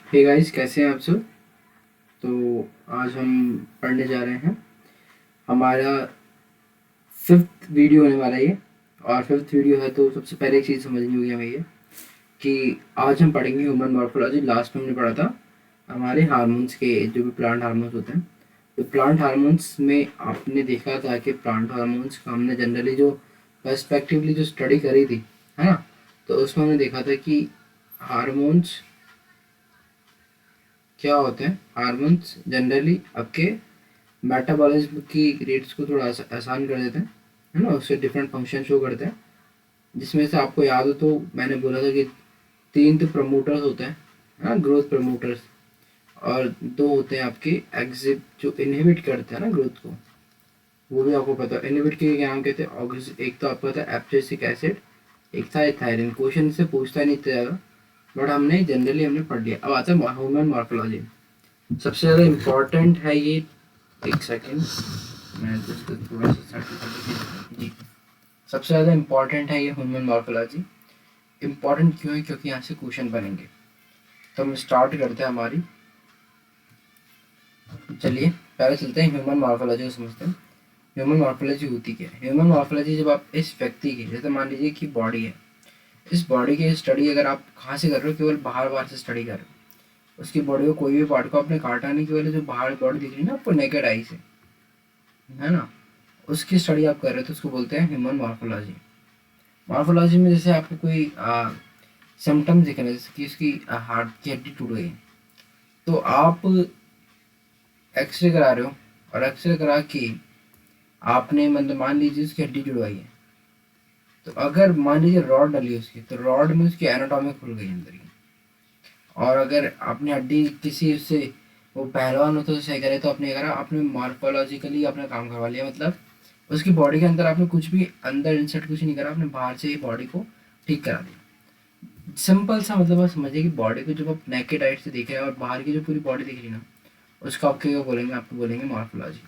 Hey guys, कैसे हैं आप सब। तो आज हम पढ़ने जा रहे हैं। हमारा फिफ्थ वीडियो होने वाला है ये। और फिफ्थ वीडियो है तो सबसे पहले एक चीज़ समझनी होगी हमें ये कि आज हम पढ़ेंगे ह्यूमन मॉर्फोलॉजी। लास्ट में हमने पढ़ा था हमारे हार्मोन्स के, जो भी प्लांट हार्मोन्स होते हैं। तो प्लांट हार्मोन्स में आपने देखा था कि प्लांट हार्मोन्स का हमने जनरली जो पर्सपेक्टिवली जो स्टडी करी थी, है ना। तो उसमें हमने देखा था कि हार्मोन्स क्या होते हैं। हार्मोन्स जनरली आपके मेटाबॉलिज्म की रेट्स को थोड़ा आसान कर देते हैं, है ना। उससे डिफरेंट फंक्शन शो करते हैं, जिसमें से आपको याद हो तो मैंने बोला था कि तीन तो प्रमोटर्स होते हैं, है ना, ग्रोथ प्रमोटर्स। और दो होते हैं आपके एग्जिट, जो इनहिबिट करते हैं ना ग्रोथ को। वो भी आपको पता है। इनहिबिट के क्या नाम कहते हैं। एक तो आपको पता है एब्सिसिक एसिड, एक था थायरिन। क्वेश्चन से पूछता नहीं इतना ज़्यादा, बट हमने जनरली हमने पढ़ लिया। अब आता है ह्यूमन मॉर्फोलॉजी। सबसे ज़्यादा इम्पोर्टेंट है ये। एक सेकेंड, मैं जस्ट थोड़ा सा सर्च कर जी। सबसे ज़्यादा इम्पोर्टेंट है ये ह्यूमन मॉर्फोलॉजी। इम्पोर्टेंट क्यों है? क्योंकि यहाँ से क्वेश्चन बनेंगे। तो हम स्टार्ट करते हैं हमारी। चलिए पहले चलते हैं ह्यूमन मॉर्फोलॉजी को समझते हैं। ह्यूमन मॉर्फोलॉजी होती क्या है? ह्यूमन मॉर्फोलॉजी जब आप इस व्यक्ति की, जैसे मान लीजिए कि बॉडी है, इस बॉडी की स्टडी अगर आप कहाँ से कर रहे हो, केवल बाहर बाहर से स्टडी कर रहे हो, उसकी बॉडी को कोई भी पार्ट को आपने काटा नहीं, केवल जो बाहर बॉडी दिख रही है ना आपको नेकेड आई से, है ना, उसकी स्टडी आप कर रहे हो तो उसको बोलते हैं ह्यूमन मॉर्फोलॉजी। मॉर्फोलॉजी में जैसे आपको कोई सिम्टम्स दिख रहे हैं, जैसे कि उसकी हार्ट की हड्डी टूट गई, तो आप एक्सरे करा रहे हो, और एक्सरे करा के आपने मतलब मान लीजिए उसकी हड्डी जुड़वाई है, तो अगर मान लीजिए रॉड डली है उसकी, तो रॉड में उसकी एनाटॉमी खुल गई अंदर की। और अगर आपने हड्डी किसी उससे, वो पहलवान हो तो सही करे, तो आपने करा, आपने मॉर्फोलॉजिकली अपना काम करवा लिया। मतलब उसकी बॉडी के अंदर आपने कुछ भी अंदर इंसर्ट कुछ नहीं करा, आपने बाहर से ही बॉडी को ठीक करा दिया। सिंपल सा मतलब आप समझिए कि बॉडी को जब आप नेकेड आइट से देख रहे हैं और बाहर की जो पूरी बॉडी दिख रही है ना, उसको आप क्या बोलेंगे? आपको बोलेंगे मॉर्फोलॉजी।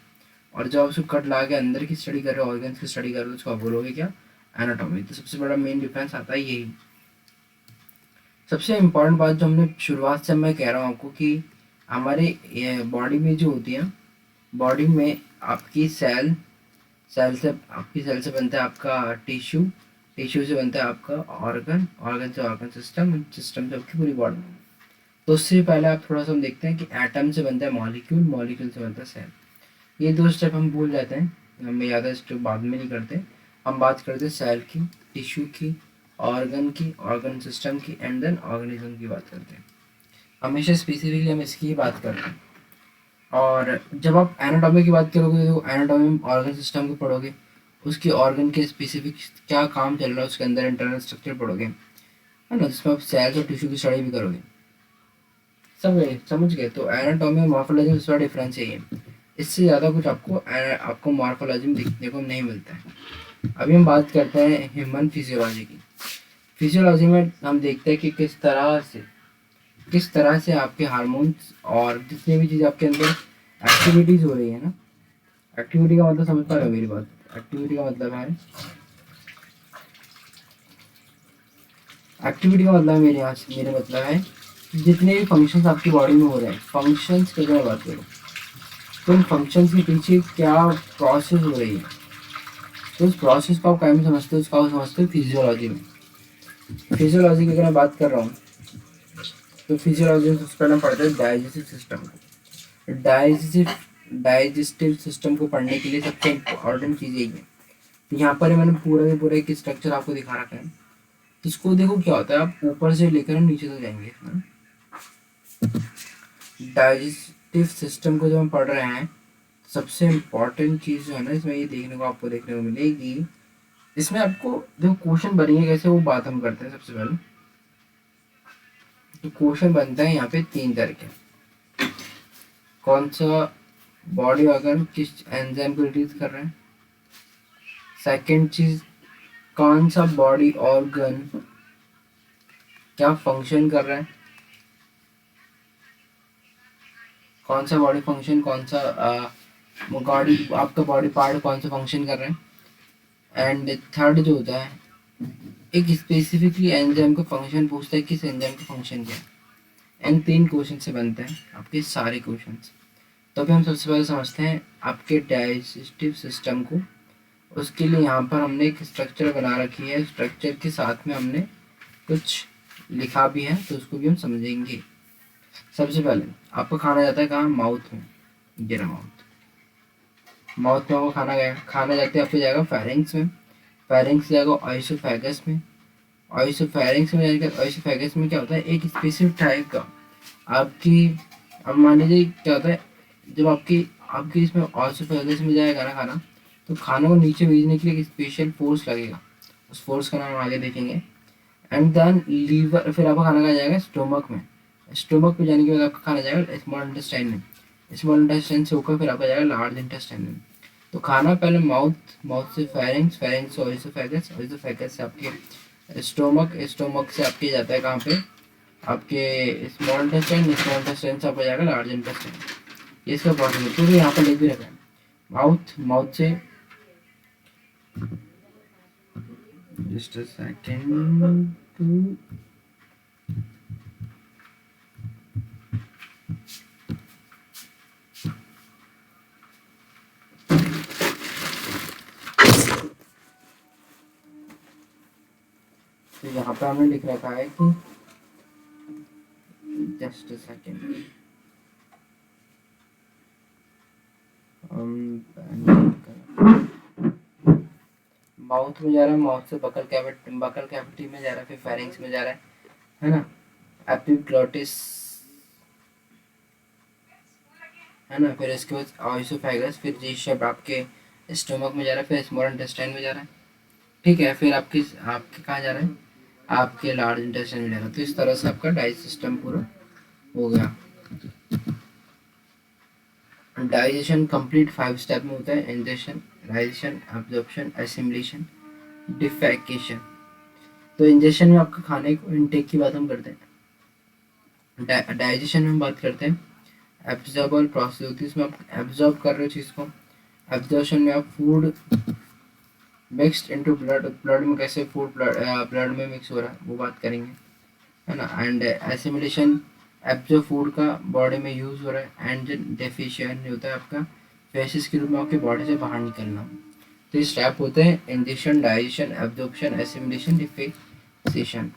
और जब आप उसको कट ला के अंदर की स्टडी कर रहे हो, ऑर्गन्स की स्टडी कर रहे हो, उसको आप बोलोगे क्या? एनाटॉमी। तो सबसे बड़ा मेन डिफरेंस आता है यही। सबसे इम्पोर्टेंट बात जो हमने शुरुआत से मैं कह रहा हूँ आपको कि हमारे बॉडी में जो होती है, बॉडी में आपकी सेल, सेल से बनता है आपका टिश्यू, टिश्यू से बनता है आपका ऑर्गन, ऑर्गन से ऑर्गन सिस्टम, सिस्टम से आपकी पूरी बॉडी। तो उससे पहले आप थोड़ा सा हम देखते हैं कि एटम से बनता है मॉलिक्यूल, मॉलिक्यूल से बनता है सेल। ये दो स्टेप हम भूल जाते हैं, हमें ज़्यादा स्टेप बाद में नहीं करते। हम बात करते हैं सेल की, टिश्यू की, ऑर्गन की, ऑर्गन सिस्टम की, एंड देन ऑर्गेनिज्म की बात करते हैं। हमेशा स्पेसिफिकली हम इसकी ही बात करते हैं। और जब आप एनाटॉमी की बात करोगे तो एनाटॉमी में ऑर्गन सिस्टम को पढ़ोगे, उसकी ऑर्गन के स्पेसिफिक क्या काम चल रहा है उसके अंदर, इंटरनल स्ट्रक्चर पढ़ोगे, है ना, जिसमें आप सेल्स और टिश्यू की स्टडी भी करोगे। समझ गए? तो एनाटॉमी और मॉर्फोलॉजी में थोड़ा डिफरेंस यही है। इससे ज़्यादा कुछ आपको मॉर्फोलॉजी में देखने को नहीं मिलता है। अभी हम बात करते हैं ह्यूमन फिजियोलॉजी की। फिजियोलॉजी में हम देखते हैं कि किस तरह से आपके हार्मोन्स और जितनी भी चीज़ आपके अंदर एक्टिविटीज़ हो रही है ना। एक्टिविटी का मतलब समझ पा रहे हो मेरी बात? एक्टिविटी का मतलब है, एक्टिविटी का मतलब है मेरे मतलब है कि जितने भी फंक्शंस आपकी बॉडी में हो रहे हैं, फंक्शंस की अगर मैं बात करूँ तो उन फंक्शंस के पीछे क्या प्रोसेस हो रही है, तो उस प्रोसेस को आप क्या में समझते हो? उसका समझते हो फिजियोलॉजी में। फिजियोलॉजी की अगर मैं बात कर रहा हूँ तो फिजियोलॉजी में सबसे पहले पढ़ते हैं डाइजेस्टिव सिस्टम को। डाइजेस्टिव सिस्टम को पढ़ने के लिए सबसे इम्पोर्टेंट चीज़ यही है। तो यहाँ पर मैंने पूरा के पूरा एक स्ट्रक्चर आपको दिखा रखा है। तो इसको देखो क्या होता है, आप ऊपर से लेकर नीचे तक जाएंगे। डाइजेस्टिव सिस्टम को जब हम पढ़ रहे हैं, सबसे इम्पोर्टेंट चीज़ जो है ना इसमें, ये देखने को मिलेगी। इसमें आपको जो क्वेश्चन बनेंगे कैसे, वो बात हम करते हैं सबसे पहले। तो क्वेश्चन बनता है यहाँ पे तीन तरह के। कौन सा बॉडी ऑर्गन किस एंजाइम को रिलीज कर रहे हैं। सेकंड चीज, कौन सा बॉडी ऑर्गन क्या फंक्शन कर रहा है, कौन सा बॉडी फंक्शन, कौन सा बॉडी आपका बॉडी पार्ट कौन सा फंक्शन कर रहे हैं। एंड थर्ड जो होता है, एक स्पेसिफिकली एंजाइम का फंक्शन पूछता है, किस एंजाइम का फंक्शन क्या है। इन 3 क्वेश्चन से बनते हैं आपके सारे क्वेश्चंस। तो अभी हम सबसे पहले समझते हैं आपके डाइजेस्टिव सिस्टम को। उसके लिए यहाँ पर हमने एक स्ट्रक्चर बना रखी है, स्ट्रक्चर के साथ में हमने कुछ लिखा भी है, तो उसको भी हम समझेंगे। सबसे पहले आपका खाना जाता है कहाँ? माउथ में। गिरा माउथ, माउथ में आपको खाना गया, खाना जाते आपको जाएगा फेरिंग्स में, फेरिंग्स जाएगा ऑइसोफेगस में, ऑइसोफेरिंग्स में जाएगा। ऑइसोफेगस में क्या होता है? एक स्पेसिफिक टाइप का आपकी, अब मान लीजिए क्या होता है, जब आपकी आपकी इसमें ऑइसोफेगस में जाएगा ना खाना, तो खाने को नीचे भेजने के लिए एक स्पेशल फोर्स लगेगा, उस फोर्स का नाम आगे देखेंगे। एंड देन लीवर, फिर आपका खाना कहाँ जाएगा? स्टोमक में। स्टोमक में जाने के बाद आपका खाना जाएगा स्मॉल इंटेस्टाइन में, स्मॉल इंटेस्टाइन से होकर फिर आपका जाएगा लार्ज इंटेस्टाइन में। तो खाना पहले माउथ, माउथ से फेरिंग्स, फेरिंग्स से ऑइसोफेगस, ऑइसोफेगस से आपके स्टोमक, स्टोमक से आपके जाता है कहाँ पे? आपके स्मॉल इंटेस्टाइन, स्मॉल इंटेस्टाइन से आपका जाएगा लार्ज इंटेस्टाइन। ये इसका प्रोसेस है, तो यहाँ पर लिख भी रखा है। माउथ, माउथ से, जस्ट अ सेकंड टू, तो यहाँ पे हमने लिख रखा है कि जस्ट सेकेंड, माउथ में जा रहा है, माउथ से बकल कैविटी, बकल कैविटी में जा रहा है, फिर फेरिंग्स में जा रहा है ना, एपिग्लॉटिस, है ना, फिर इसके बाद ऑइसोफेगस, फिर जी शेप आपके स्टोमक में जा रहा है, फिर स्मॉल इंटेस्टाइन में जा रहा है, ठीक है, फिर आपके आपके कहाँ जा रहा है? आपके लार्ज इंटेस्टाइन में जा रहा है। तो इस तरह से आपका डाइजेस्ट सिस्टम पूरा हो गया। डाइजेशन कंप्लीट 5 स्टेप में होता है। Injection, digestion, absorption, assimilation, defecation. तो इंजेक्शन में आपका खाने को इनटेक की बात हम करते हैं, डाइजेशन में हम बात करते हैं एब्जॉर्बल प्रोसेस होती है, इसमें आप एब्जॉर्ब कर रहे हो चीज़ को। एब्जॉर्प्शन में आप food mixed into blood, blood में कैसे फूड ब्लड में मिक्स हो रहा है वो बात करेंगे, है ना। एंड एसिमिलेशन, एब्जॉर्ब फूड का बॉडी में यूज हो रहा है। एंड डेफिशिएंट होता है आपका फेसिस के रूप में आपकी बॉडी से बाहर निकलना। तो ये स्टेप होते हैं injection, digestion, absorption, assimilation, defecation.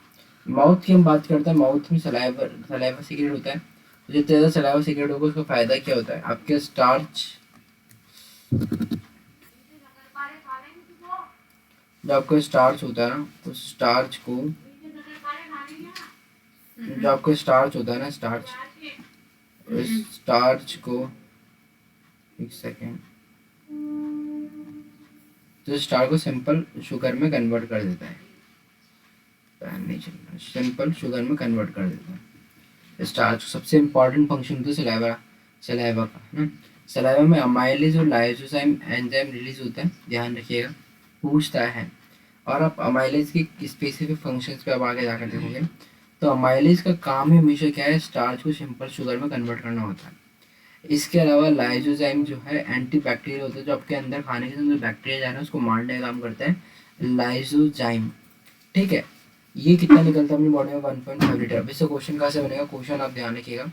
Mouth की हम बात करते हैं, माउथ में सलाइवा, सलाइवा सीक्रेट होता है। तो जितना ज़्यादा सलाइवा सीक्रेट होगा उसका फ़ायदा क्या होता है? आपके स्टार्च, जो आपका स्टार्च होता है ना, उस स्टार्च को, जो आपका स्टार्च होता है ना, स्टार्च, उस स्टार्च को, एक सेकेंड, तो स्टार्च को सिंपल शुगर में कन्वर्ट कर देता है, नहीं चल रहा, सिंपल शुगर में कन्वर्ट कर देता है स्टार्च। सबसे इम्पॉर्टेंट फंक्शन होता है सलाइवा, सलाइवा का, है ना। सलाइवा में अमाइलेज और लाइसोजाइम एंजाइम रिलीज होता है, ध्यान रखिएगा, पूछता है। और आप अमाइलेज की स्पेसिफिक फंक्शंस पे अब आगे जाकर देखोगे। तो अमाइलेज का काम ही हमेशा क्या है? स्टार्च को सिंपल शुगर में कन्वर्ट करना होता है। इसके अलावा लाइसोजाइम जो है एंटी बैक्टीरियल होता है, जो आपके अंदर खाने के अंदर बैक्टीरिया जा रहा है उसको मारने का काम करता है लाइसोजाइम, ठीक है। ये कितना निकलता है अपनी बॉडी में? 1.5 लीटर। अब इससे क्वेश्चन कहाँ से बनेगा? क्वेश्चन आप ध्यान रखिएगा,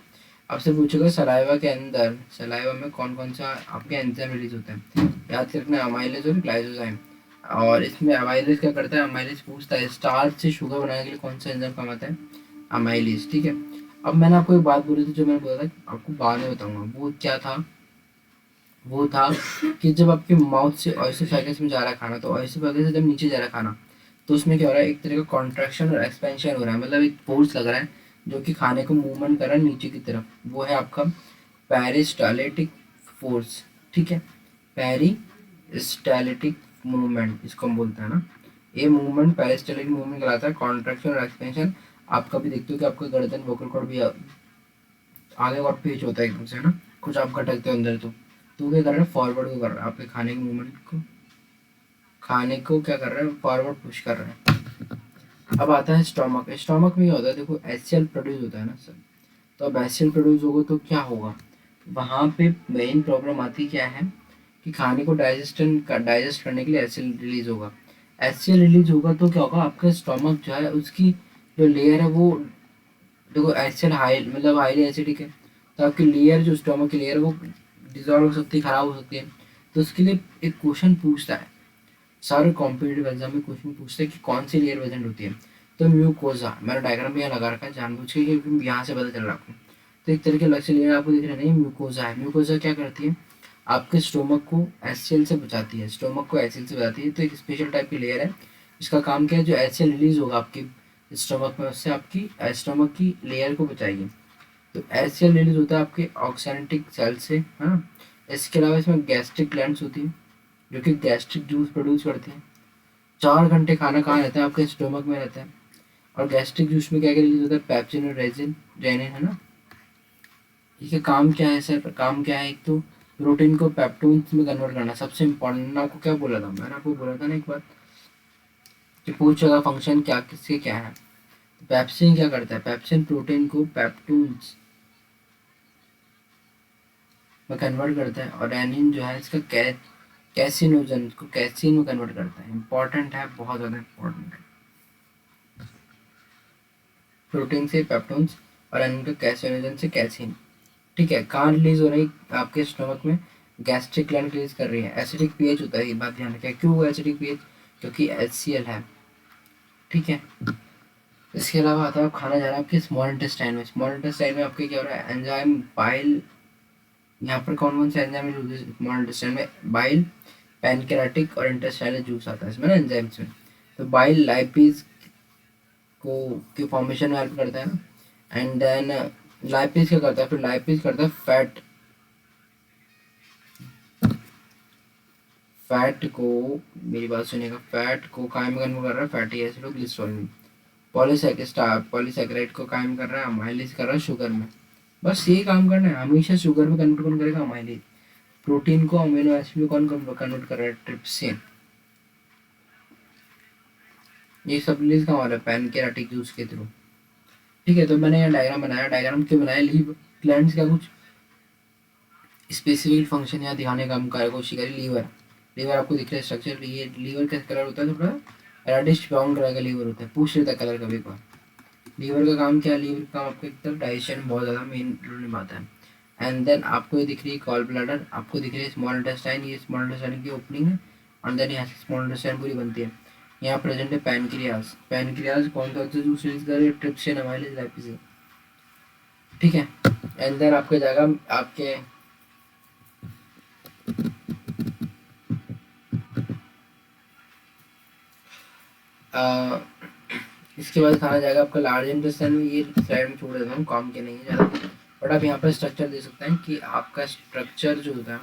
आपसे पूछेगा सलाइवा के अंदर, सलाइवा में कौन कौन सा आपके एंजाइम रिलीज होता है, याद रखना, अमाइलेज और ग्लाइसोजाइम। और इसमें अमाइलेज क्या करता है? अमाइलेज पूछता है स्टार्च से शुगर बनाने के लिए कौन सा एंजाइम काम आता है? अमाइलेज, ठीक है। अब मैंने आपको एक बात बोली थी, जो मैंने बोला था आपको बाद में बताऊंगा, वो क्या था? वो था कि जब आपके माउथ से ऑइसोफेगस में जा रहा है खाना, तो ऑइसोफेगस से जब नीचे जा रहा है खाना, तो उसमें क्या हो रहा है? एक तरह का कॉन्ट्रैक्शन और एक्सपेंशन हो रहा है, मतलब एक फोर्स लग रहा है जो कि खाने को मूवमेंट कर रहा है नीचे की तरफ, वो है आपका पेरिस्टाल्टिक फोर्स, ठीक है। पेरिस्टाल्टिक मूवमेंट इसको हम बोलते हैं ना, ये मूवमेंट पेरिस्टाल्टिक मूवमेंट कहलाता है। कॉन्ट्रैक्शन और एक्सपेंशन, आप कभी देखते हो कि आपका गर्दन, वोकल कॉर्ड भी आगे और पीछे होता है एकदम से, है ना, कुछ आप खटकते हो अंदर, तो क्या कर रहा है? फॉरवर्ड को कर रहा है, आपके खाने के मूवमेंट को, खाने को क्या कर रहा है? फॉरवर्ड पुश कर रहा है। अब आता है स्टोमक। स्टोमक में क्या होता है? देखो एचसीएल प्रोड्यूस होता है ना सर, तो अब एचसीएल प्रोड्यूस होगा तो क्या होगा? वहाँ पे मेन प्रॉब्लम आती क्या है कि खाने को डाइजेस्ट करने के लिए एचसीएल रिलीज होगा। एचसीएल रिलीज होगा तो क्या होगा? आपका स्टोमक जो है उसकी जो लेयर है वो देखो एसिड हाई मतलब हाईली एसिडिक है, तो आपकी लेयर जो स्टोमक की लेयर वो डिजॉल्व हो सकती है, खराब हो सकती है। तो उसके लिए एक क्वेश्चन पूछता है, सारे कॉम्पिटेटिव एग्जाम में क्वेश्चन पूछते हैं कि कौन सी लेयर प्रेजेंट होती है। तो म्यूकोजा, मैंने डायग्राम भी यहाँ लगा रखा है जानबूझ के क्योंकि यहाँ से पता चल रहा है आपको। तो एक तरह के अलग से लेयर आपको दिख रहा नहीं, म्यूकोजा है। म्यूकोजा क्या करती है, आपके स्टोमक को एचसीएल से बचाती है, स्टोमक को एचसीएल से बचाती है। तो एक स्पेशल टाइप की लेयर है, इसका काम क्या है, जो एचसीएल रिलीज होगा आपकी स्टोमक में उससे आपकी स्टोमक की लेयर को बचाएगी। तो एचसीएल रिलीज होता है आपके ऑक्सैनेटिक सेल से, है ना। इसके अलावा इसमें गैस्ट्रिक ग्लैंड्स होती है जो कि गैस्ट्रिक जूस प्रोड्यूस करते हैं। 4 घंटे खाना कहाँ रहता है, आपके स्टोमक में रहता है। और गैस्ट्रिक जूस में क्या क्या रिलीज होता है, पैप्सिन और रेजिन रेनिन, है ना। इसका काम क्या है सर, काम क्या है, एक तो प्रोटीन को पेप्टोन्स में कन्वर्ट करना सबसे इम्पोर्टेंट। आपको क्या बोला था, मैंने आपको बोला था ना एक बार कि पूछेगा फंक्शन क्या किसके क्या है। पेप्सिन क्या करता है, पेप्सिन प्रोटीन को पेप्टोन्स में कन्वर्ट करता है। और रेनिन जो है इसका कैसिनोजन को कैसीन में कन्वर्ट करता है। इंपॉर्टेंट है, बहुत ज़्यादा इंपॉर्टेंट है। प्रोटीन से पेप्टोन्स और रेनिन का कैसिनोजन से कैसीन। ठीक है, कहाँ रिलीज हो रही, आपके स्टमक में गैस्ट्रिक ग्लैंड रिलीज कर रही है। एसिडिक पीएच होता है, ये बात ध्यान रखें। क्यों हुआ एसिडिक पीएच, क्योंकि HCl है। ठीक है, इसके अलावा आता है आप खाना जा रहा है आपके स्मॉल इंटेस्टाइन में। स्मॉल इंटेस्टाइन में आपके क्या हो रहा है, एंजाइम बाइल, यहाँ पर कौन कौन से एंजाइम स्मॉल इंटेस्टाइन में, बाइल, पैनक्रेटिक और इंटेस्टाइनल जूस आता है इसमें ना एंजाइम्स में। तो बाइल लाइपेज को की फॉर्मेशन में हेल्प करता है ना। एंड देन लाइपेज क्या करता है, फिर लाइपेज करता है फैट, फैट को, मेरी बात सुनिएगा, फैट को कायम कन्वर्ट कर रहा है फैटी एसिड और ग्लिसरॉल में। पॉलीसैकेराइड को कायम कर रहा है अमाइलेज कर रहा है शुगर में। बस ये काम करना है हमेशा। शुगर में कन्वर्ट कौन करेगा, अमाइलेज। प्रोटीन को अमीनो एसिड में कौन कन्वर्ट कर रहा है, ट्रिप्सिन। ये सब रिलीज कहाँ हो रहा है, पैनकेरेटिक जूस के थ्रू। ठीक है, तो मैंने यहाँ डायग्राम बनाया। डायग्राम क्यों बनाया, लीव ग्लैंड्स का कुछ स्पेसिफिक फंक्शन यहाँ दिखाने का हम कार्य कोशिश करें। लीवर, लीवर आपको दिख रहा है स्ट्रक्चर, ये लीवर का कलर होता है थोड़ा रेडिश ब्राउन कलर का लीवर होता है, पूछ लेता है कलर कभी कभार। लीवर का काम क्या है, लीवर का काम आपको एक तरफ डाइजेशन बहुत ज़्यादा मेन रोल निभाता है। एंड देन आपको ये दिख रही है कॉल ब्लैडर, आपको दिख रही है स्मॉल इंटेस्टाइन, ये स्मॉल इंटेस्टाइन की ओपनिंग है। और देन यहाँ से स्मॉल इंटेस्टाइन पूरी बनती है। यहाँ प्रेजेंट है पैनक्रियाज, पैनक्रियाज कौन सा जूस रिलीज कर रही है, ट्रिप्सिन, अमाइलेज, लाइपेज। ठीक है, एंड देन आपके जाएगा आपके अ, इसके बाद खाना जाएगा आपका लार्ज इंटेस्टाइन में। ये साइड में छोड़ देता हूँ, काम के नहीं है ज़्यादा। बट आप यहाँ पर स्ट्रक्चर दे सकते हैं कि आपका स्ट्रक्चर जो होता है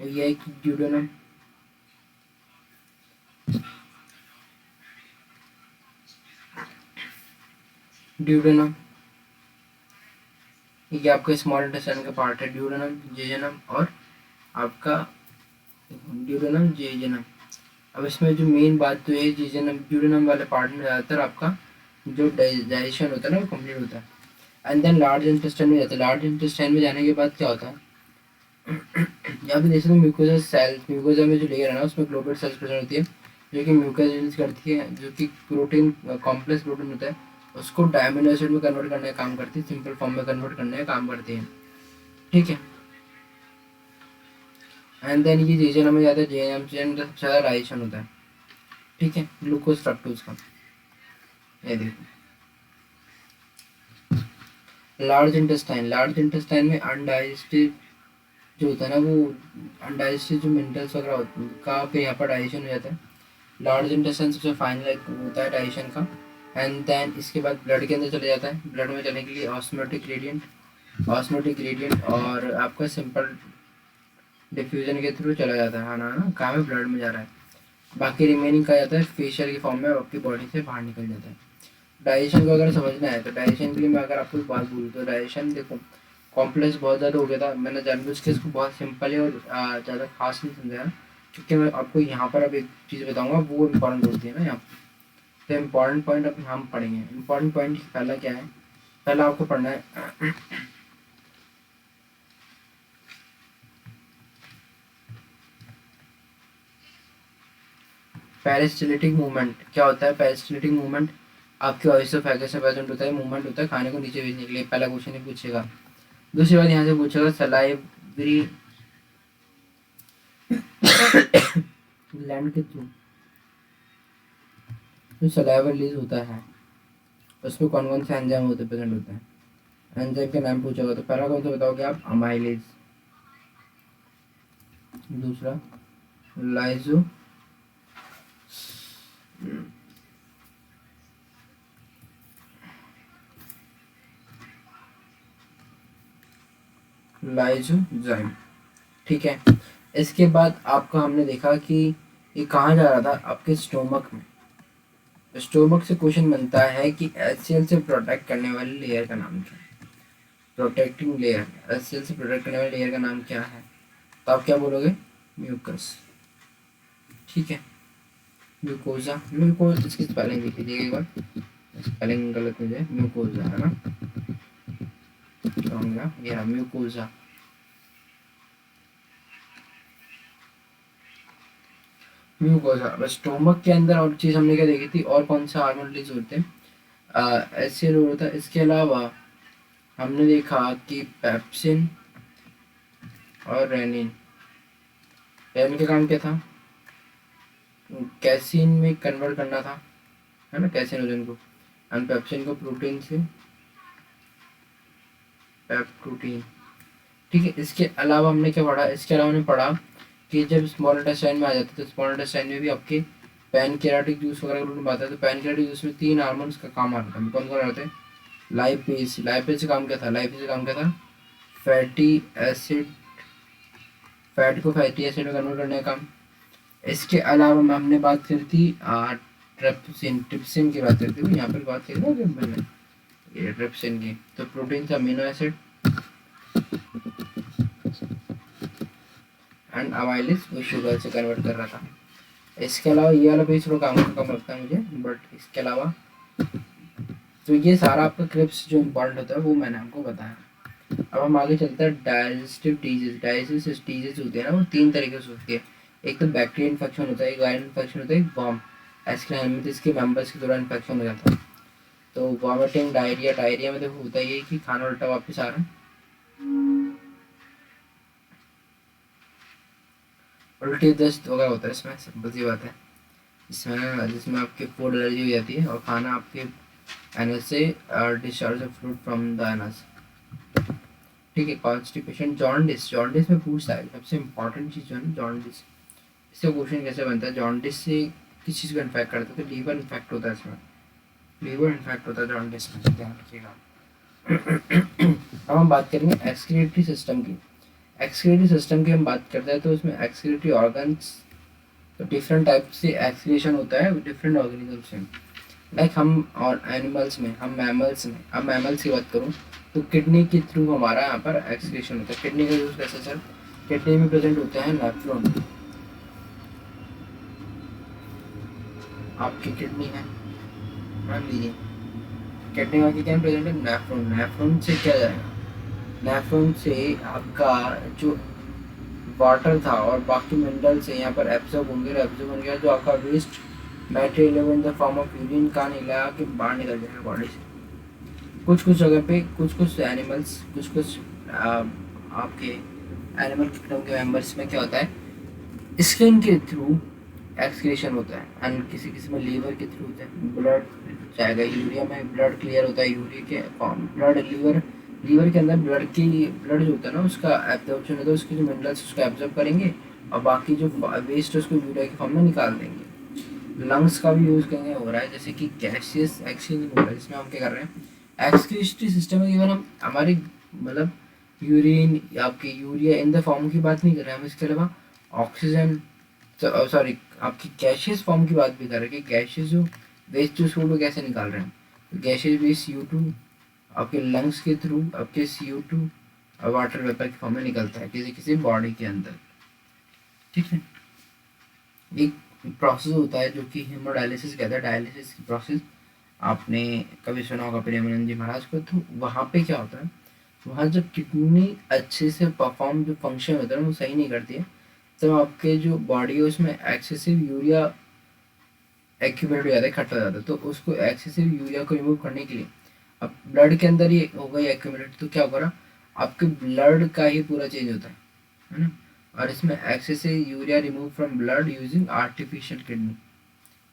वो ये है कि ड्यूडेनम, ड्यूडेनम ये आपका स्मॉल इंटेस्टाइन का पार्ट है, ड्यूडेनम, जेजेनम और आपका ड्यूडेनम, जेजेनम। अब इसमें जो मेन बात तो है, जेजेनम ड्यूडेनम वाले पार्ट में ज़्यादातर आपका जो डाइजेशन होता है ना वो कंप्लीट होता है। एंड देन लार्ज इंटेस्टाइन में जाता है। लार्ज इंटेस्टाइन में जाने के बाद क्या होता है, यहाँ पे देख सकते हैं म्यूकोजा सेल, म्यूकोजा में जो लेयर है ना उसमें ग्लोबुलर सेल्स प्रेजेंट होती है जो कि म्यूकस रिलीज करती है, जो कि प्रोटीन कॉम्प्लेक्स प्रोटीन होता है उसको डायमिनो एसिड में कन्वर्ट करने का काम करती है, सिंपल फॉर्म में कन्वर्ट करने का काम करती है। ठीक है, एंड देन ये जेजेनम में जाता है, जेएनएम से सबसे ज़्यादा डाइजेशन होता है। ठीक है, ग्लूकोज फ्रक्टोज का, ये देखो लार्ज इंटेस्टाइन। लार्ज इंटेस्टाइन में अनडाइजेस्टेड जो होता है ना वो अनडाइजेस्टेड जो मिनरल्स वगैरह होते हैं का फिर यहाँ पर डाइजेशन हो जाता है। लार्ज इंटेस्टाइन सबसे फाइनल होता है डाइजेशन का। एंड देन इसके बाद ब्लड के अंदर चले जाता है। ब्लड में चलने के लिए ऑस्मोटिक ग्रेडियंट, ऑस्मोटिक ग्रेडियंट और आपका सिंपल डिफ्यूजन के थ्रू चला जाता है ना, कहाँ में ब्लड में जा रहा है। बाकी रिमेनिंग का जाता है फेशियल की फॉर्म में आपकी बॉडी से बाहर निकल जाता है। डाइजेशन को अगर समझना है तो डाइजेशन के लिए मैं अगर आपको एक बात बोलूँ तो डाइजेशन देखो कॉम्प्लेक्स बहुत ज़्यादा हो गया था, मैंने जानबूझ के इसको बहुत सिंपल है और ज़्यादा खास नहीं समझाया क्योंकि मैं आपको यहाँ पर अब एक चीज़ बताऊँगा वो इम्पोर्टेंट होती है ना यहाँ। तो इम्पॉर्टेंट पॉइंट अब हम पढ़ेंगे। इम्पॉर्टेंट पॉइंट पहला क्या है, पहला आपको पढ़ना है पेरिस्टलिटिक मूवमेंट। क्या होता है पेरिस्टलिटिक मूवमेंट, आपके ऑइसोफेगस में प्रेजेंट होता है, मूवमेंट होता है खाने को नीचे भेजने के लिए। पहला क्वेश्चन ही पूछेगा। दूसरी बात यहाँ से पूछेगा सलाइवरी ग्लैंड के थ्रू जो सलाइवा रिलीज होता है उसमें कौन कौन से एंजाइम होते प्रेजेंट होते हैं। एंजाइम के नाम पूछेगा तो पहला कौन सा बताओगे आप, अमाइलेज। दूसरा लाइजो लाइजोजाइम। ठीक है। इसके बाद आपका हमने देखा कि ये कहाँ जा रहा था, आपके स्टोमक में। स्टोमक से क्वेश्चन बनता है कि एचसीएल से प्रोटेक्ट करने वाली लेयर का नाम क्या है। प्रोटेक्टिंग लेयर, एचसीएल से प्रोटेक्ट करने वाली लेयर का नाम क्या है, तो आप क्या बोलोगे, म्यूकस। ठीक है। म्यूकोजा, म्यूकोज इसकी स्पेलिंग लिख लीजिएगा एक बार, स्पेलिंग गलत नहीं जाए। म्यूकोजा है ना, ये म्यूकोजा। म्यूकोजा। बस स्टोमक के अंदर और चीज हमने क्या देखी थी, और कौन सा हार्मोन रिलीज होते हैं, एचसीएल होता है। इसके अलावा हमने देखा कि पेप्सिन और रेनिन। रेनिन का काम क्या था, कैसीन में कन्वर्ट करना था, है ना, कैसिनोजन को। एंड पेप्सिन को प्रोटीन से पेप प्रोटीन। ठीक है। इसके अलावा हमने क्या पढ़ा, इसके अलावा हमने पढ़ा कि जब स्मॉल इंटेस्टाइन में आ जाते हैं तो स्मॉल इंटेस्टाइन में भी आपके पैनकेराटिक जूस वगैरह का रूल आता है। तो पैनकेराटिक जूस में 3 हार्मोन्स का काम आता है। कौन कौन रहते हैं, लाइपेज। लाइपेज का काम क्या था, लाइपेज का काम क्या था, फैटी एसिड, फैट को फैटी एसिड में कन्वर्ट करने का काम। इसके अलावा हमने बात करी थी ट्रिप्सिन, ट्रिप्सिन की बात करती थी यहाँ पर, बात करी ना मैंने ये ट्रिप्सिन की। तो प्रोटीन से अमीनो एसिड एंड अमाइलेज वो शुगर से कन्वर्ट कर रहा था। इसके अलावा ये वाला पेज थोड़ा काम कम लगता है मुझे, बट इसके अलावा तो ये सारा आपका क्रिप्स जो इम्पोर्टेंट होता है वो मैंने आपको बताया। अब हम आगे चलते हैं डाइजेस्टिव डिजीज। डाइजेस्टिव डिजीज होते हैं ना वो 3 तरीके से होती है। एक तो बैक्टीरियल इन्फेक्शन होता है, एक वायरल इन्फेक्शन होता है, एक वर्म एस्क्राइमिथिस के मेंबर्स के दौरान इन्फेक्शन हो जाता है। तो वॉमिटिंग, डायरिया। डायरिया में देखो होता ये कि खाना उल्टा वापस आ रहा है, उल्टी दस्त वगैरह होता है इसमें, सिंपल सी बात है। इसमें जिसमें आपके फूड एलर्जी हो जाती है और खाना आपके एनस से discharge of fluid from the anus. ठीक है। Constipation, jaundice. जॉन्डिस में पूछता है सबसे इम्पोर्टेंट चीज़ जो है ना, जॉन्डिस। इसका क्वेश्चन कैसे बनता है, जॉन्डिस से किस चीज़ को इन्फेक्ट करता है, तो लीवर इन्फेक्ट होता है इसमें, लीवर इन्फेक्ट होता है जॉन्डिस में, ध्यान रखिएगा। अब हम बात करेंगे एक्सक्रीटरी सिस्टम की। एक्सक्रीटरी सिस्टम की हम बात करते हैं तो उसमें एक्सक्रीटरी ऑर्गन्स, तो डिफरेंट टाइप से एक्सक्रीशन होता है डिफरेंट ऑर्गेनिज्म से। लाइक हम और एनिमल्स में, हम मैमल्स में, अब मैमल्स की बात करूँ तो किडनी के थ्रू हमारा यहाँ पर एक्सक्रीशन होता है। किडनी का यूज़ कैसे सर, किडनी में प्रेजेंट होते हैं नेफ्रॉन। आपकी किडनी है, मान लीजिए किडनी में क्या प्रेजेंट है, नेफ्रॉन। नेफ्रॉन से क्या जाएगा, नेफ्रॉन से आपका जो वाटर था और बाकी मिनरल से यहाँ पर एब्जॉर्ब होंगे, एब्जॉर्ब होंगे, जो आपका waste material in the form of urine का निकला के बाहर निकल जाएगा बॉडी से। कुछ कुछ जगह पे कुछ कुछ एनिमल्स, कुछ कुछ आपके एनिमल किंगडम के मेंबर्स में क्या होता है, स्किन के थ्रू एक्सक्रीशन होता है, एंड किसी किसी में लीवर के थ्रू होता है। ब्लड जाएगा, यूरिया में ब्लड क्लियर होता है, यूरिया के फॉर्म, ब्लड लीवर, लीवर के अंदर ब्लड जो होता है ना उसका एब्जॉर्प्शन होता है, उसके जो मिनरल्स उसको एब्जॉर्ब करेंगे और बाकी जो वेस्ट है उसको यूरिया के फॉर्म में निकाल देंगे। लंग्स का भी यूज़ कहीं हो रहा है, जैसे कि गैसियस एक्सचेंज हो रहा है, जिसमें हम क्या कर रहे हैं, एक्सक्रीटरी सिस्टम में इवन हम हमारी मतलब यूरिन, आपकी यूरिया इन द फॉर्म की बात नहीं कर रहे हैं हम, इसके अलावा ऑक्सीजन, सॉरी आपकी गैशियस फॉर्म की बात भी कर रहे हैं कि गैशियस जो वेस्ट जो उसको वो कैसे निकाल रहे हैं। गैशियस वेस्ट CO2 आपके लंग्स के थ्रू आपके CO2 और वाटर वेपर के फॉर्म में निकलता है किसी किसी बॉडी के अंदर। ठीक है। एक प्रोसेस होता है जो कि हेमोडायलिसिस कहता है, डायलिसिस की प्रोसेस। आपने कभी सुना होगा प्रेमानंद जी महाराज को। तो वहाँ पे क्या होता है, वहाँ जब किडनी अच्छे से परफॉर्म जो फंक्शन होता है वो सही नहीं करती है, तो आपके जो बॉडी है उसमें एक्सेसिव यूरिया एक्यूमुलेट हो जाता है, इकट्ठा हो जाता है। तो उसको एक्सेसिव यूरिया को रिमूव करने के लिए, अब ब्लड के अंदर ये हो गई एक्यूमुलेट, तो क्या होगा ना, आपके ब्लड का ही पूरा चेंज होता है ना। और इसमें excessive urea remove from blood using artificial kidney,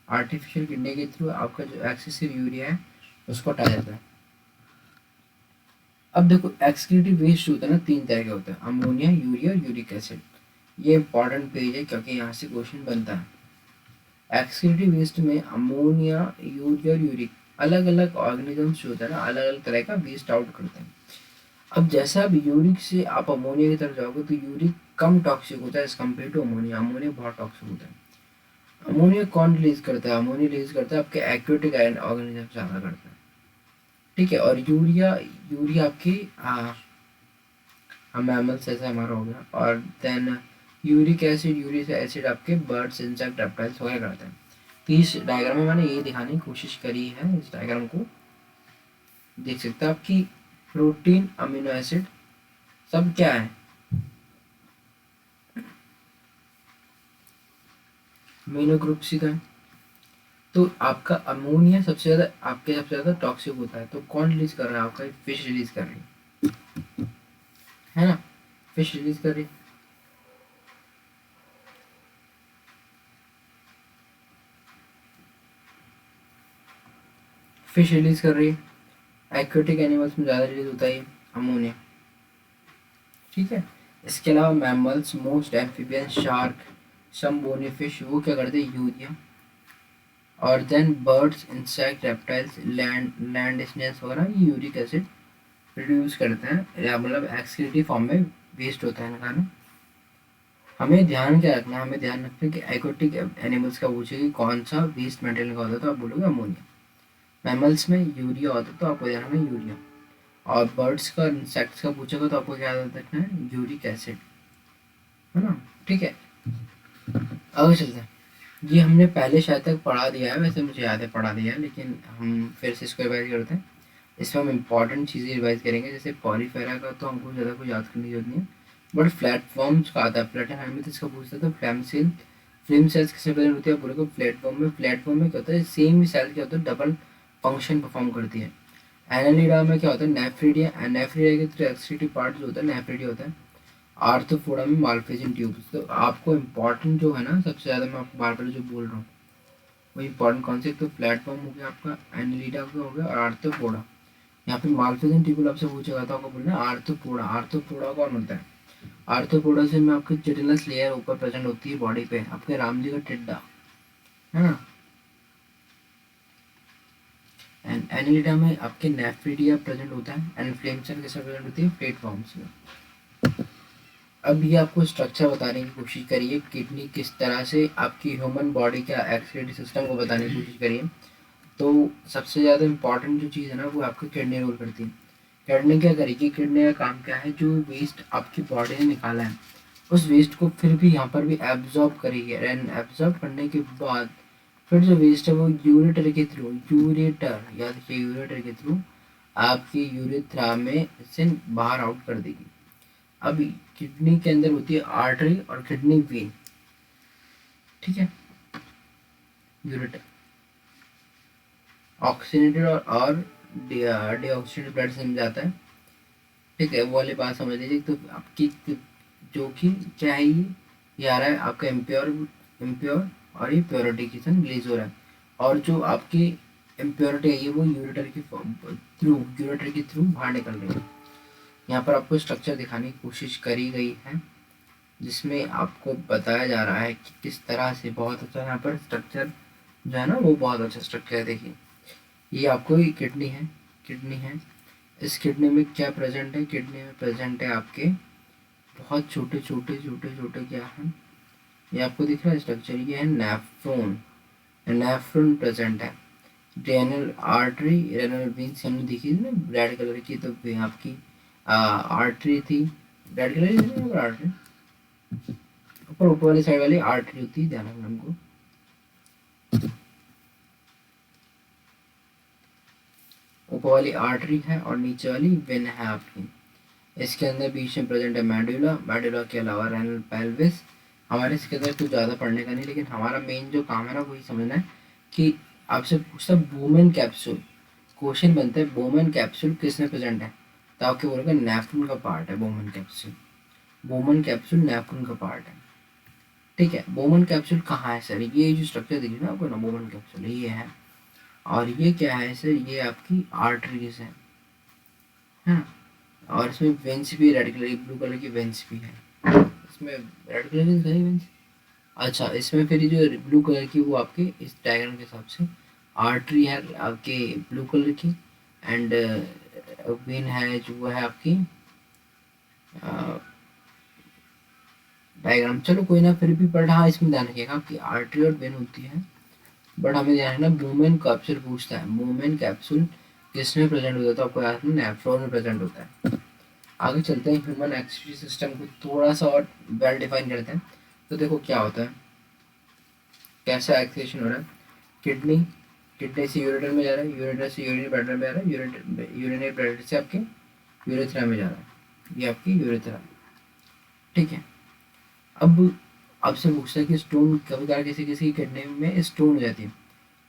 artificial kidney के थ्रू आपका जो एक्सेसिव यूरिया है उसको हटाया जाता है। अब देखो एक्सक्रीटिव वेस्ट जो होता है ना, तीन तरह के होते हैं, अमोनिया, यूरिया और यूरिक एसिड। ये इंपॉर्टेंट पेज है क्योंकि यहाँ से क्वेश्चन बनता है। एक्सक्रीटिव वेस्ट में अमोनिया, यूरिया और यूरिक, अलग अलग ऑर्गेनिजम्स जो होता है ना, अलग अलग तरह का वेस्ट आउट करते हैं। अब जैसा अब यूरिक से आप अमोनिया की तरफ जाओगे तो यूरिक कम टॉक्सिक होता है as compare to ammonia. Ammonia बहुत टॉक्सिक होता है। अमोनिया कौन रिलीज करता है? अमोनिया रिलीज करता है आपके एक्वेटिक ऑर्गेनिज्म ज़्यादा करता है, ठीक है। और यूरिया, यूरिया आपकी मैमल्स जैसा हमारा हो गया। और then uric acid, uric acid आपके बर्ड्स, इंसेक्ट, रेप्टाइल्स वगैरह करते हैं। तो इस डायग्राम में मैंने ये दिखाने की कोशिश करी है, इस डायग्राम को देख सकते हैं आपकी प्रोटीन, अमीनो एसिड सब क्या है, अमीनो ग्रुप ही तो है। तो आपका अमोनिया सबसे ज्यादा, आपके सबसे ज्यादा टॉक्सिक होता है। तो कौन रिलीज कर रहा है? आपका फिश रिलीज कर रही है ना, फिश रिलीज कर रही। फिश रिलीज कर रही है। एक्वेटिक एनिमल्स में ज़्यादा रिलीज होता है अमोनिया, ठीक है। इसके अलावा mammals, most amphibian, shark, some bony fish, वो क्या करते हैं? यूरिया। और then birds, insect, reptiles, land snails वगैरह ये यूरिक एसिड रिड्यूस करते हैं, या मतलब एक्सक्रीटिव फॉर्म में वेस्ट होता है इनका ना। हमें ध्यान क्या रखना है? हमें ध्यान रखना है कि एक्वेटिक एनिमल्स का पूछे कि कौन सा वेस्ट मटेरियल का होता है तो आप बोलोगे अमोनिया। मैमल्स में यूरिया होता है तो आपको ध्यान रखना है यूरिया। और बर्ड्स का, इंसेक्ट्स का पूछेगा तो आपको क्या याद रखना है? यूरिक एसिड, है ना, ठीक है। आगे चलते हैं। ये हमने पहले शायद तक पढ़ा दिया है, वैसे मुझे याद है पढ़ा दिया है, लेकिन हम फिर से इसको रिवाइज करते हैं। इसमें हम इंपॉर्टेंट चीज़ें रिवाइज करेंगे, जैसे पॉलीफेरा का तो हमको ज़्यादा कुछ याद करने की जरूरत नहीं है। बट प्लेटफॉर्म्स का आता है, प्लेटन का पूछता है तो फ्लैम सेल, फ्लेम सेल्स किसमें प्रेजेंट होती है? पूरे को प्लेटफॉर्म में। प्लेटफॉर्म में क्या होता है? सेम ही सेल क्या होता है? डबल फंक्शन परफॉर्म करती है। एनालिडा में क्या होता है? नेफ्रिडिया, नेफ्रिडिया के थ्रू एक्सक्रीटिव पार्ट जो होता है नेफ्रिडिया होता है। आर्थ्रोपोडा में मालफिजियन ट्यूब्स। तो आपको इम्पोर्टेंट जो है ना, सबसे ज़्यादा मैं आपको बार बार जो बोल रहा हूँ वो इम्पोर्टेंट कौन से, तो प्लेटफॉर्म हो गया आपका, एनालिडा का हो गया, और आर्थ्रोपोडा। यहाँ पे मालफिजियन ट्यूब आपसे पूछेगा तो आपको बोलना है आर्थ्रोपोडा। आर्थ्रोपोडा कौन होता है? आर्थ्रोपोडा से में आपकी चिटिनस लेयर ऊपर प्रेजेंट होती है बॉडी पे, आपके रामजी का टिड्डा, है ना। एंड एनालिडा में आपके नेफ्रिडिया प्रेजेंट होता है। एंड फ्लेमसेल कैसे प्रेजेंट होती है? प्लेटफॉर्म्स में। अब ये आपको स्ट्रक्चर बताने की कोशिश करिए, किडनी किस तरह से आपकी ह्यूमन बॉडी का एक्सक्रीटरी सिस्टम को बताने की कोशिश करिए। तो सबसे ज़्यादा इंपॉर्टेंट जो चीज़ है ना वो आपकी किडनी रोल करती है। किडनी क्या करेगी? किडनी का काम क्या है? जो वेस्ट आपकी बॉडी ने निकाला है उस वेस्ट को फिर भी यहाँ पर भी एब्जॉर्ब करेगी। एंड एब्जॉर्ब करने के बाद फिर जो वेस्ट है वो यूरेटर के थ्रू, यूरेटर याद रखिए, यूरेटर के थ्रू आपकी यूरेथ्रा में से बाहर आउट कर देगी। अब किडनी के अंदर होती है आर्टरी और किडनी वेन, ठीक है। यूरेटर ऑक्सीनेटेड और डीऑक्सीनेटेड ब्लड से मिल जाता है, ठीक है। वो वाली बात समझ लीजिए। तो आपकी जो कि क्या है, ये आ रहा है आपका इम्प्योर, इम्प्योर, और ये प्योरिटी की संग रिलीज हो रहा है। और जो आपकी इम्प्योरिटी है ये वो यूरेटर के थ्रू, यूरेटर के थ्रू बाहर निकल रही है। यहाँ पर आपको स्ट्रक्चर दिखाने की कोशिश करी गई है जिसमें आपको बताया जा रहा है कि किस तरह से, बहुत अच्छा यहाँ पर स्ट्रक्चर जो है ना वो बहुत अच्छा स्ट्रक्चर है। देखिए ये आपको ये किडनी है, किडनी है। इस किडनी में क्या प्रेजेंट है? किडनी में प्रेजेंट है आपके बहुत छोटे छोटे छोटे छोटे क्या है, ये आपको दिख रहा है स्ट्रक्चर, ये है नेफ्रॉन। नेफ्रॉन प्रेजेंट है। रेनल आर्टरी, रेनल वेन्स हमने देखी थी ना रेड कलर की, तो वे आपकी आर्टरी थी, रेड कलर की थी ना आर्टरी, ऊपर ऊपर वाली साइड वाली आर्टरी होती है, ध्यान रखना हमको। ऊपर वाली आर्टरी है और नीचे वाली वेन है आपकी। इसके अंदर बीच में प्रेजेंट है मेडुला। मेडुला के अलावा रेनल पेल्विस। हमारे इसके अंदर कुछ ज़्यादा पढ़ने का नहीं, लेकिन हमारा मेन जो काम है ना वही समझना है कि आपसे पूछता है बोमेन कैप्सूल, क्वेश्चन बनता है बोमेन कैप्सूल किसमें प्रेजेंट है, तो आपके बोलेगा नेफ्रॉन का पार्ट है Bowman capsule. Bowman capsule nephron का पार्ट है। ठीक है, बोमन कैप्सूल कहाँ है सर, ये जो स्ट्रक्चर दिख रही है ना आपको ना, बोमन कैप्सूल ये है। और ये क्या है सर, ये आपकी आर्टरीज है ना। और इसमें वेंस भी रेड कलर की, ब्लू कलर की वेंस भी है इसमें, रेड कलर की दिखाई वेंस। अच्छा, इसमें फिर ये जो ब्लू कलर की वो आपके इस डायग्राम के हिसाब से आर्टरी है आपके ब्लू कलर की, एंड वेन है जो वो है आपकी डायग्राम। चलो कोई ना, फिर भी बट हाँ इसमें ध्यान रखिएगा आपकी आर्टरी और वेन होती है, बट हमें ध्यान रखना बोमेन कैप्सूल पूछता है, बोमेन कैप्सूल किसमें प्रेजेंट होता है, तो आपको याद है नेफ्रॉन में प्रेजेंट होता है। आगे चलते हैं, ह्यूमन एक्सक्रीटरी सिस्टम को थोड़ा सा और वेल डिफाइन करते हैं। तो देखो क्या होता है, कैसा एक्सक्रीशन हो रहा है, किडनी, किडनी से यूरेटर में जा रहा है, यूरेटर से यूरिनरी ब्लैडर में जा रहा है, यूरिनरी ब्लैडर से आपके यूरेथ्रा में जा रहा है, ये आपकी यूरेथ्रा। ठीक है, अब आपसे पूछता है कि स्टोन कभी कभार किसी किसी की किडनी में स्टोन हो जाती है,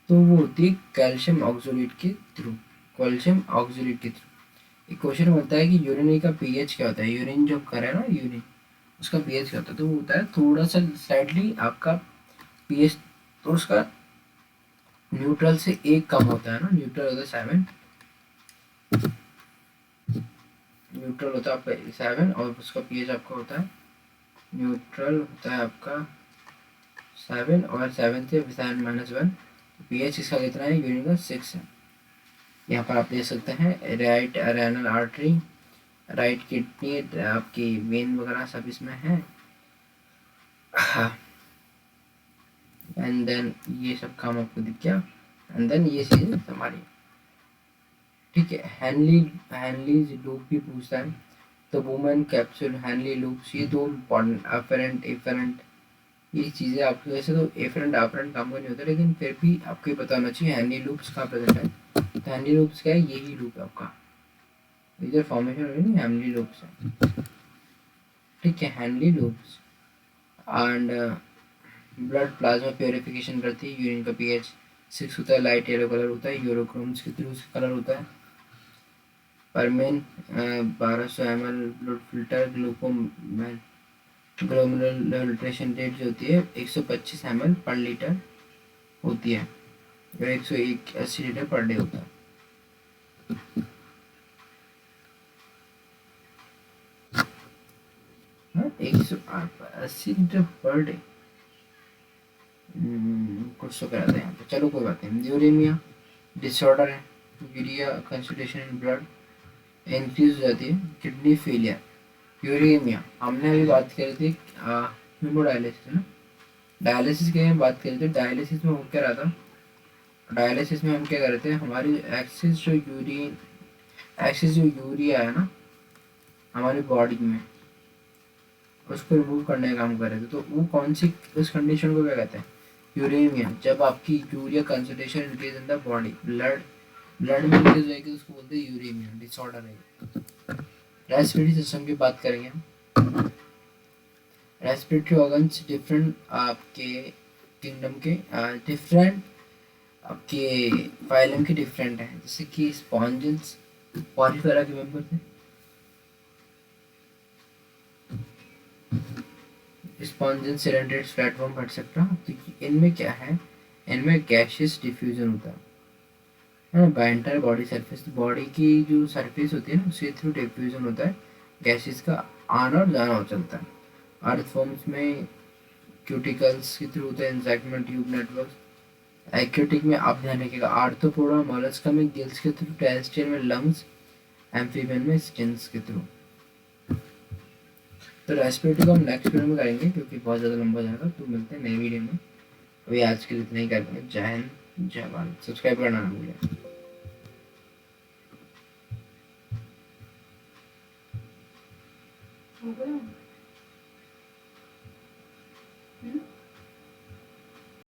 तो वो होती है कैल्शियम ऑक्सोलेट के थ्रू, कैल्शियम ऑक्सोलेट के थ्रू। एक क्वेश्चन होता है कि यूरिन का पीएच क्या होता है, यूरिन जो कर रहा है ना यूरिन, उसका पीएच क्या होता है, तो वो होता है थोड़ा सा स्लाइटली आपका पीएच, तो उसका न्यूट्रल से एक कम होता है ना, न्यूट्रल होता है 7, न्यूट्रल होता है आपका 7, और उसका पीएच आपका होता है, न्यूट्रल होता है आपका 7, और 7 से 7 - 1, पीएच इसका कितना है, यूरिन का 6 है। यहाँ पर आप देख सकते हैं right renal artery, right kidney, आपकी वेन वगैरह सब इसमें है। एंड देन ये सब काम आपको दिख गया, एंड देन ये चीज़ हमारी। ठीक है, हैनली लूप भी पूछता है, तो वुमेन कैप्सूल, हैनली लूप्स, ये दो इम्पॉर्टेंट, अफेरेंट एफेरेंट, ये चीज़ें आपको वैसे तो एफरेंट अफरेंट काम का नहीं होता, लेकिन फिर भी आपको ये पता होना चाहिए हैंडी लूप्स कहाँ प्रेजेंट है। तो हैंडी लूप्स क्या है, यही लूप है आपका, इधर फॉर्मेशन हो रही है हैंडी लूप्स है। ठीक है, handy loops and blood plasma purification करती है, यूरिन का पीएच 6 होता है, लाइट येलो कलर होता है, यूरोक्रोम्स के थ्रू उसका कलर होता है। परमेन 1200 ml ब्लड फिल्टर, ग्लूकोमेन ग्लोमेरुलर फिल्ट्रेशन रेट जो होती है 125 ml पर लीटर होती है, जो 180 लीटर पर डे होता है। हाँ, 180 लीटर पर डे, कुछ तो कराते हैं यहाँ पे, चलो कोई बात नहीं। यूरेमिया डिसऑर्डर है, urea concentration in blood increase हो जाती है, किडनी फेलियर। यूरेमिया हमने अभी बात करी थी हीमोडायलिसिस ना, डायलिसिस की हम बात करी थी, डायलिसिस में हो क्या रहा था, डायलिसिस में हम क्या कर रहे थे, हमारी एक्सेस जो यूरिन, एक्सेस जो यूरिया है ना हमारी बॉडी में, उसको रिमूव करने का काम कर रहे थे, तो वो कौन सी, उस कंडीशन को क्या कहते हैं, यूरेमिया। जब आपकी urea concentration increase in the body, blood में इंक्रीज हो जाएगी, उसको बोलते हैं यूरेमिया डिसऑर्डर है। रेस्पिरेटरी सिस्टम की बात करेंगे हम, रेस्पिरेटरी ऑर्गन्स डिफरेंट आपके किंगडम के, डिफरेंट आपके फाइलम के डिफरेंट है, जैसे कि स्पॉन्जिल्स पॉलीफेरा के मेंबर थे, स्पॉन्जिल सिलेंडरेट्स प्लेटफॉर्म एक्सेट्रा। तो इनमें क्या है, इनमें गैशियस डिफ्यूजन होता है ना, बाय एंटायर बॉडी सरफेस, तो बॉडी की जो सरफेस होती है ना उसके थ्रू डिफ्यूजन होता है, गैसेस का आना और जाना हो चलता है। अर्थ फॉर्म्स में क्यूटिकल्स के थ्रू होता है, इंसेक्ट ट्यूब नेटवर्क। एक्यूटिक में आप ध्यान रखिएगा, आर्थ्रोपोडा मोलस्का में गिल्स के थ्रू, टेरेस्ट्रियल में लंग्स, एम्फीबियन में स्किन्स के थ्रू। तो रेस्पिरेटरी को हम नेक्स्ट वीडियो में करेंगे क्योंकि बहुत ज़्यादा लंबा जाएगा, तो मिलते हैं नई वीडियो में। अभी आज के लिए इतना ही करते हैं। जय हिंद जय भारत, सब्सक्राइब करना ना भूलें।